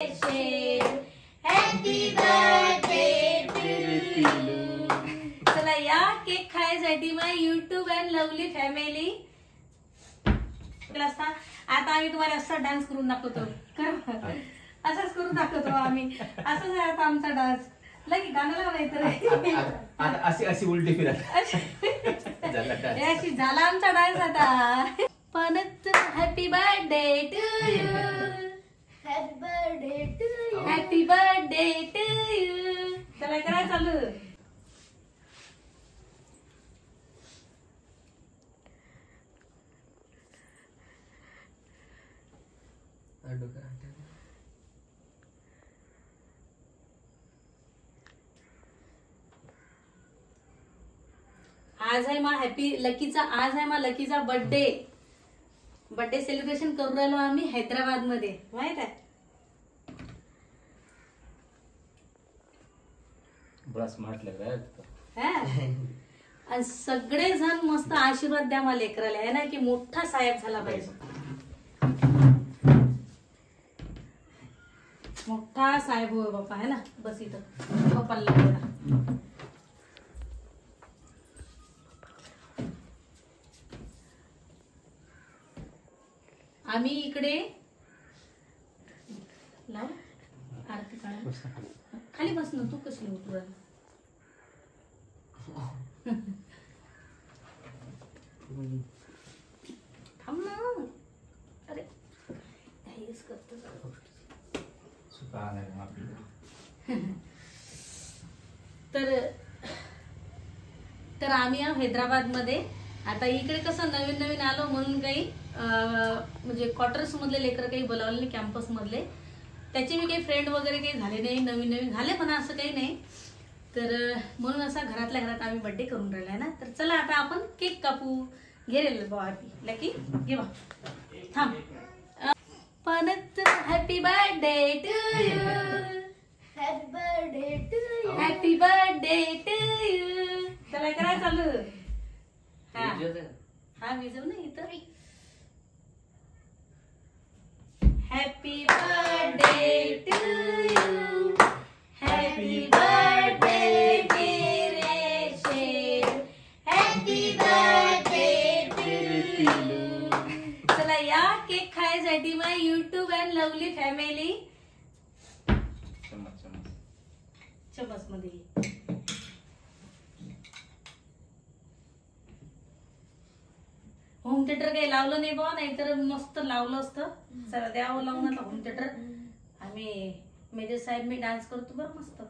Happy birthday to you. चला या cake खायसाठी my YouTube and lovely family. आता आम्ही तुम्हाला असा डान्स करून दाखवतो, असंच करून दाखवतो आम्ही, असंच आहे आता आमचा डान्स। लगी गाणं लावायचं आता अशी उलटी फिरत अशी झाला आमचा डान्स आता। परत happy birthday to you, happy birthday to you, happy birthday to you. चला करा चालू। आज आहे मा लकीचा बर्थडे सेलिब्रेशन करू राहिलो आम्ही हैदराबाद मध्ये, माहित आहे? बड़ा स्मार्ट लग रहा है तो। आणि सगळे जण मस्त आशीर्वाद द्या मला लेकराला, आहे ना, की मोठा साहेब झाला पाहिजे, मोठा साहेब हो बापा, है ना। बस इथं पप्पाला बोला। आम्ही इकडे लाव आरती काढा, खाली बस ना, तू कशी उतरू राहिला? थांब ना, अरे हेच करतो। तर आम्ही हैदराबाद मध्ये आता इकडे कसं नवीन नवीन आलो म्हणून काही म्हणजे क्वार्टर्स मधले लेकर काही बोलावले नाही, कॅम्पस मधले त्याचे मी काही फ्रेंड वगैरे काही झाले नाही, नवीन नवीन झाले पण असं काही नाही। तर म्हणून असा घरातल्या घरात आम्ही बर्थडे करून राहिलाय ना। तर चला आता आपण केक कापू। घे रे लकी, घे बा, थांब। परत happy birthday to you, happy birthday to you, happy birthday to you. चला करा चालू। हा विजव ना इथं। Happy birthday to you, happy birthday मेरे शेर, हॅपी बर्थडे टू यू। चला या केक खायसाठी my YouTube and lovely family. चमच मध्ये होम थिएटर काही लावलं नाही बा, नाही तर मस्त लावलं असतं। चला द्यावं लावून आता होम थिएटर। आम्ही मेजर साहेब मी डान्स करतो बरं मस्त।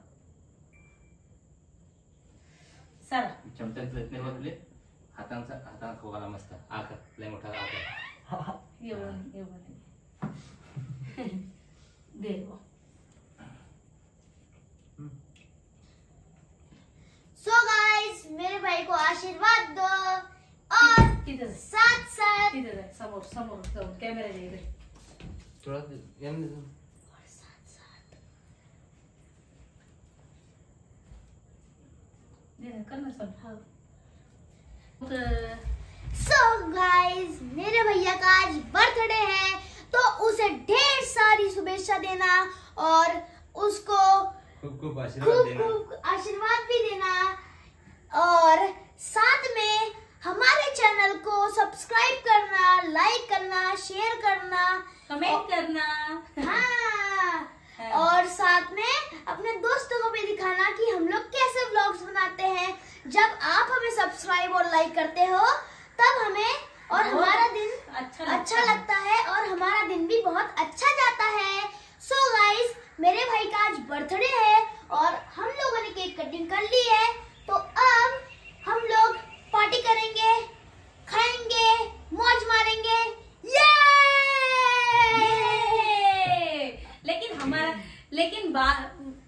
चला चमच्याचा प्रयत्न बघले, हातांचा खोगाला मस्त आकार लय मोठा आकार एवढं दे बा। So guys, मेरे भाई को आशीर्वाद दो और साथ साथ समोर समोर कैमरा दे इधर थोड़ा करना सब। So guys, मेरे भैया का आज बर्थडे है तो उसे ढेर सारी शुभेच्छा देना और उसको खूब आशीर्वाद भी देना और साथ में हमारे चैनल को सब्सक्राइब करना, लाइक करना, शेयर करना, कमेंट करना। हाँ, और साथ में अपने दोस्तों को भी दिखाना कि हम लोग कैसे व्लॉग्स बनाते हैं। जब आप हमें सब्सक्राइब और लाइक करते हो तब हमें और हमारा दिन अच्छा लगता है और हमारा दिन भी बहुत अच्छा जाता है। सो गाइस, मेरे भाई का आज बर्थडे है और हम लोगों ने केक कटिंग कर ली है, तो अब हम लोग पार्टी करेंगे, खाएंगे, मौज मारेंगे।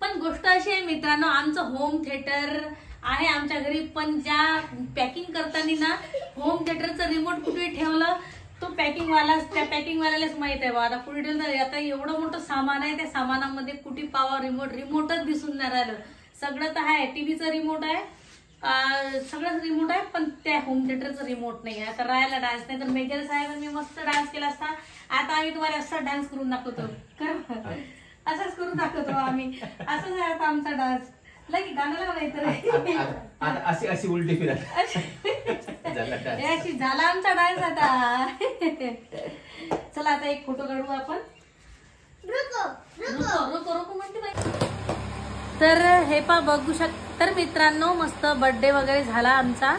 पण गोष्ट अशी आहे मित्रांनो, आमचं होम थिएटर आहे आमच्या घरी, पण ज्या पॅकिंग करताना ना होम थिएटरचं रिमोट कुठे ठेवलं तो पॅकिंग वाल्यालाच माहित आहे बा। आता पुढे ठेवलं आता एवढं मोठं सामान आहे, त्या सामानामध्ये कुठे पावा रिमोटच दिसून नाही राहिलं। सगळं तर आहे, टीव्हीचं रिमोट आहे, सगळंच रिमोट आहे, पण त्या होम थिएटरचं रिमोट नाही आहे। आता राहायला डान्स नाही तर मेजर साहेबांनी मस्त डान्स केला असता। आता आम्ही तुम्हाला असा डान्स करून दाखवतो, असंच करून दाखवतो आम्ही. असंच आहे आता आमचा डान्स. लगे गाणं लावा नाहीतर. आता अशी अशी उलटी फिरत अशी झाला आमचा डान्स आता. चला आता एक फोटो काढू आपण. रुको रुको रुको रुको म्हणते बाई. तर हे पा बघू तर मित्रांनो मस्त बर्थडे वगैरे झाला आमचा.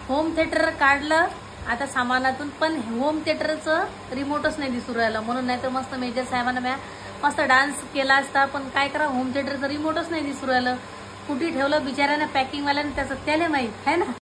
होम थिएटर काढलं आता सामानातून, पण होम थिएटरचं रिमोटच नाही दिसू राहिलं, म्हणून नाही तर मस्त मेजर साहेबांना म्या मस्त डान्स केला असता. पण काय करा, होम थिएटरचं रिमोटच नाही दिसू राहिलं. कुठे ठेवलं बिचाऱ्यानं पॅकिंगवाल्यानं, त्याचं त्याला माहीत आहे ना.